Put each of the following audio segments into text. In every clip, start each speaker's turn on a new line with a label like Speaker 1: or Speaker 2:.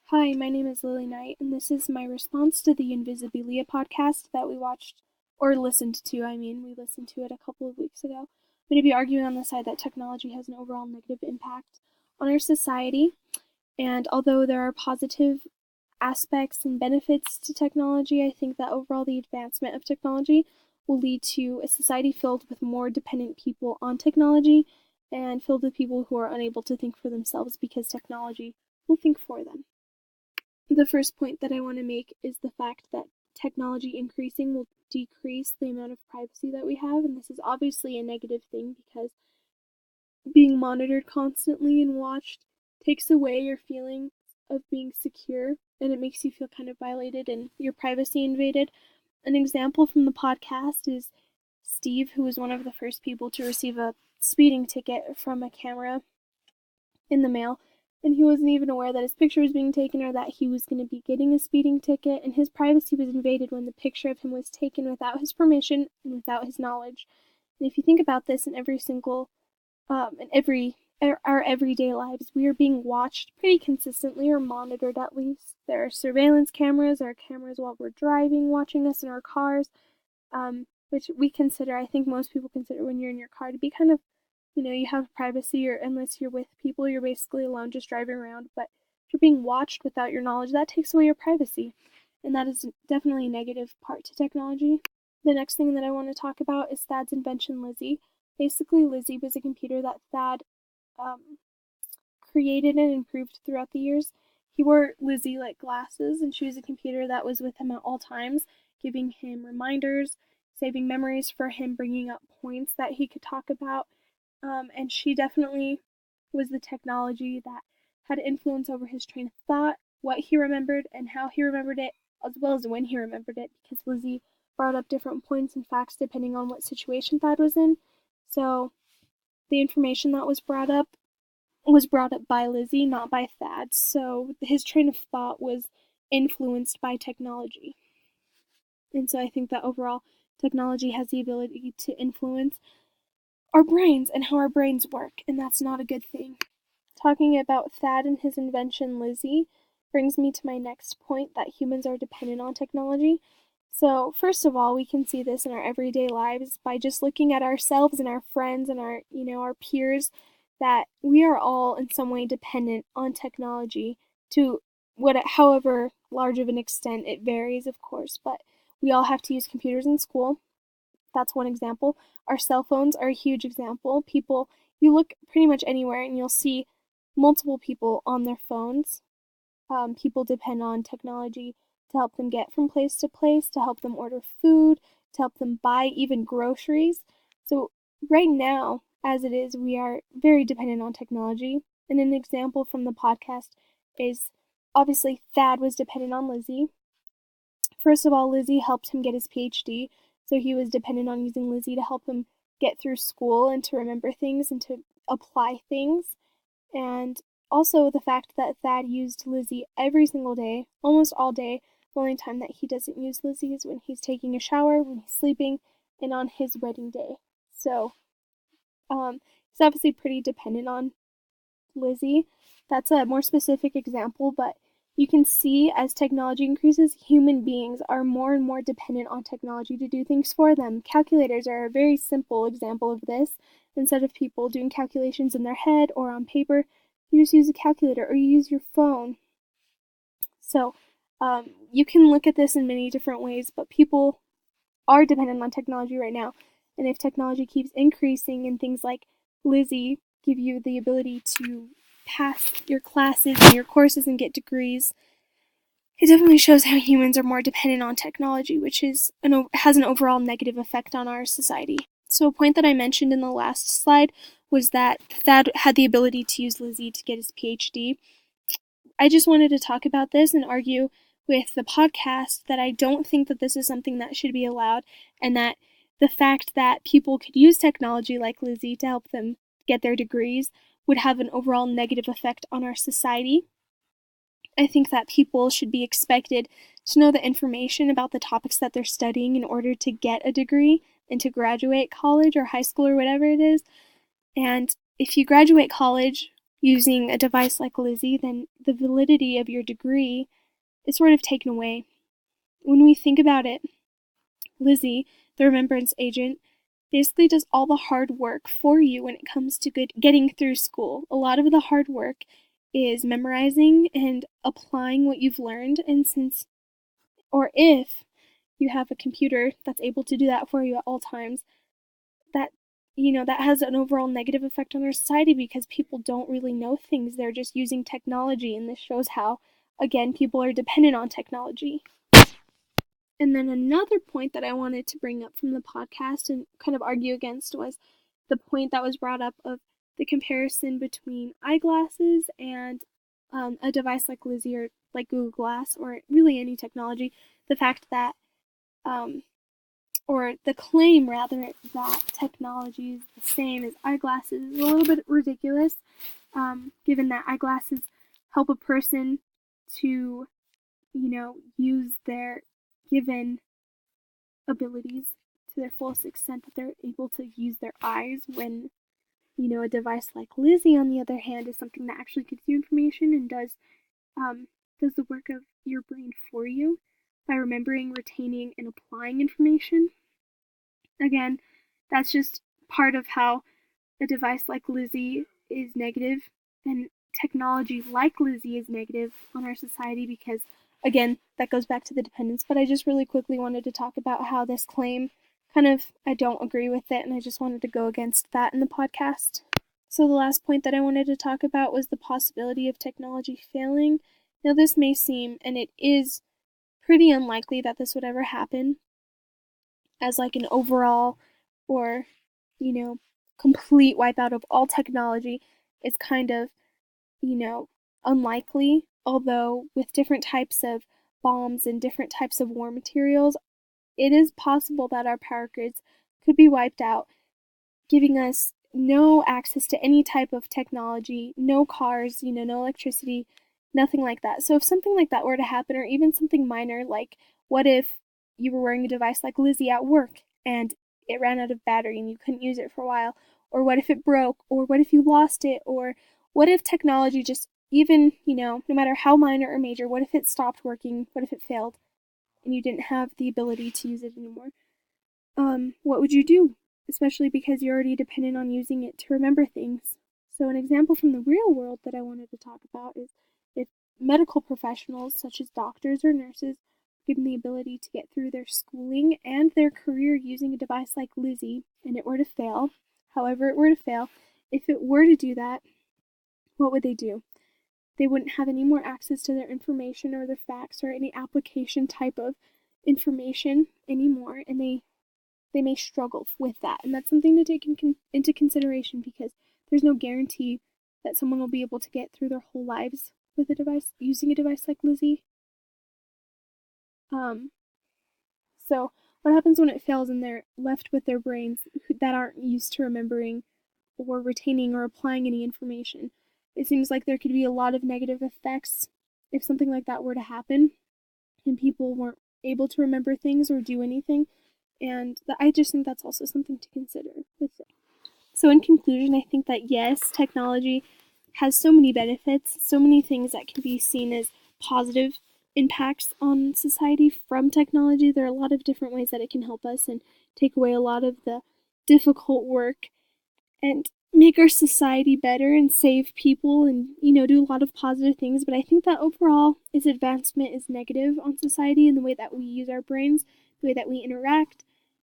Speaker 1: Hi, my name is Lily Knight, and this is my response to the Invisibilia podcast that we watched, or listened to, we listened to it a couple of weeks ago. I'm going to be arguing on the side that technology has an overall negative impact on our society, and although there are positive aspects and benefits to technology, I think that overall the advancement of technology will lead to a society filled with more dependent people on technology and filled with people who are unable to think for themselves because technology will think for them. The first point that I want to make is the fact that technology increasing will decrease the amount of privacy that we have, and this is obviously a negative thing because being monitored constantly and watched takes away your feeling of being secure, and it makes you feel kind of violated and your privacy invaded. An example from the podcast is Steve, who was one of the first people to receive a speeding ticket from a camera in the mail, and he wasn't even aware that his picture was being taken or that he was going to be getting a speeding ticket, and his privacy was invaded when the picture of him was taken without his permission and without his knowledge. And if you think about this in our everyday lives, we are being watched pretty consistently or monitored at least. There are surveillance cameras, there are cameras while we're driving watching us in our cars, which I think most people consider when you're in your car to be kind of, you have privacy, or unless you're with people, you're basically alone just driving around. But if you're being watched without your knowledge, that takes away your privacy. And that is definitely a negative part to technology. The next thing that I want to talk about is Thad's invention, Lizzie. Basically, Lizzie was a computer that Thad created and improved throughout the years. He wore Lizzie-like glasses, and she was a computer that was with him at all times, giving him reminders, saving memories for him, bringing up points that he could talk about. And she definitely was the technology that had influence over his train of thought, what he remembered, and how he remembered it, as well as when he remembered it, because Lizzie brought up different points and facts depending on what situation Thad was in. So the information that was brought up by Lizzie, not by Thad. So his train of thought was influenced by technology. And so I think that overall technology has the ability to influence our brains and how our brains work, and that's not a good thing. Talking about Thad and his invention, Lizzie, brings me to my next point, that humans are dependent on technology. So, first of all, we can see this in our everyday lives by just looking at ourselves and our friends and our peers, that we are all in some way dependent on technology to however large of an extent. It varies, of course, but we all have to use computers in school. That's one example. Our cell phones are a huge example. You look pretty much anywhere and you'll see multiple people on their phones. People depend on technology to help them get from place to place, to help them order food, to help them buy even groceries. So right now, as it is, we are very dependent on technology. And an example from the podcast is, obviously, Thad was dependent on Lizzie. First of all, Lizzie helped him get his PhD, so he was dependent on using Lizzie to help him get through school and to remember things and to apply things. And also the fact that Thad used Lizzie every single day, almost all day. The only time that he doesn't use Lizzie is when he's taking a shower, when he's sleeping, and on his wedding day. So, he's obviously pretty dependent on Lizzie. That's a more specific example, but you can see as technology increases, human beings are more and more dependent on technology to do things for them. Calculators are a very simple example of this. Instead of people doing calculations in their head or on paper, you just use a calculator or you use your phone. So you can look at this in many different ways, but people are dependent on technology right now. And if technology keeps increasing and things like Lizzie give you the ability to pass your classes and your courses and get degrees, it definitely shows how humans are more dependent on technology, which has an overall negative effect on our society. So a point that I mentioned in the last slide was that Thad had the ability to use Lizzie to get his PhD. I just wanted to talk about this and argue with the podcast that I don't think that this is something that should be allowed, and that the fact that people could use technology like Lizzie to help them get their degrees would have an overall negative effect on our society. I think that people should be expected to know the information about the topics that they're studying in order to get a degree and to graduate college or high school or whatever it is. And if you graduate college, using a device like Lizzie, then the validity of your degree is sort of taken away. When we think about it, Lizzie, the remembrance agent, basically does all the hard work for you when it comes to getting through school. A lot of the hard work is memorizing and applying what you've learned, and if you have a computer that's able to do that for you at all times, that that has an overall negative effect on our society because people don't really know things. They're just using technology, and this shows how, again, people are dependent on technology. And then another point that I wanted to bring up from the podcast and kind of argue against was the point that was brought up of the comparison between eyeglasses and a device like Lizzie or like Google Glass or really any technology. The fact that, or the claim rather, that technology is the same as eyeglasses is a little bit ridiculous, given that eyeglasses help a person to, use their given abilities to their fullest extent, that they're able to use their eyes, when a device like Lizzie, on the other hand, is something that actually gives you information and does the work of your brain for you by remembering, retaining, and applying information. Again, that's just part of how a device like Lizzie is negative, and technology like Lizzie is negative on our society because, again, that goes back to the dependence. But I just really quickly wanted to talk about how this claim I don't agree with it, and I just wanted to go against that in the podcast. So the last point that I wanted to talk about was the possibility of technology failing. Now, this may seem, and it is pretty unlikely that this would ever happen as like an overall or, complete wipeout of all technology is kind of, unlikely. Although with different types of bombs and different types of war materials, it is possible that our power grids could be wiped out, giving us no access to any type of technology, no cars, no electricity, nothing like that. So if something like that were to happen, or even something minor, like what if you were wearing a device like Lizzie at work and it ran out of battery and you couldn't use it for a while, or what if it broke, or what if you lost it, or what if technology just even, no matter how minor or major, what if it stopped working, what if it failed and you didn't have the ability to use it anymore? What would you do? Especially because you're already dependent on using it to remember things. So an example from the real world that I wanted to talk about is if medical professionals, such as doctors or nurses, given the ability to get through their schooling and their career using a device like Lizzie, and it were to fail, however it were to fail, if it were to do that, what would they do? They wouldn't have any more access to their information or their facts or any application type of information anymore, and they may struggle with that. And that's something to take into consideration, because there's no guarantee that someone will be able to get through their whole lives with a device, using a device like Lizzie. So what happens when it fails and they're left with their brains that aren't used to remembering or retaining or applying any information? It seems like there could be a lot of negative effects if something like that were to happen and people weren't able to remember things or do anything. And I just think that's also something to consider with it. So in conclusion, I think that yes, technology has so many benefits, so many things that can be seen as positive impacts on society from technology. There are a lot of different ways that it can help us and take away a lot of the difficult work and make our society better and save people and, do a lot of positive things. But I think that overall, its advancement is negative on society in the way that we use our brains, the way that we interact,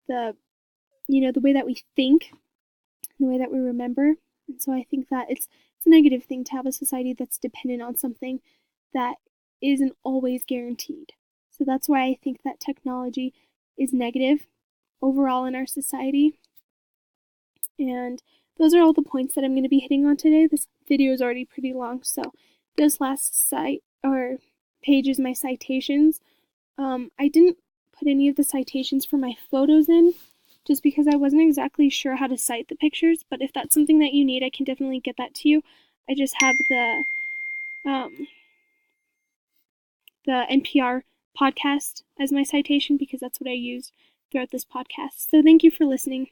Speaker 1: the way that we think, the way that we remember. And so I think that it's a negative thing to have a society that's dependent on something that isn't always guaranteed. So that's why I think that technology is negative overall in our society. And those are all the points that I'm going to be hitting on today. This video is already pretty long, so this last page is my citations. I didn't put any of the citations for my photos in, just because I wasn't exactly sure how to cite the pictures, but if that's something that you need, I can definitely get that to you. I just have the NPR podcast as my citation because that's what I used throughout this podcast. So thank you for listening.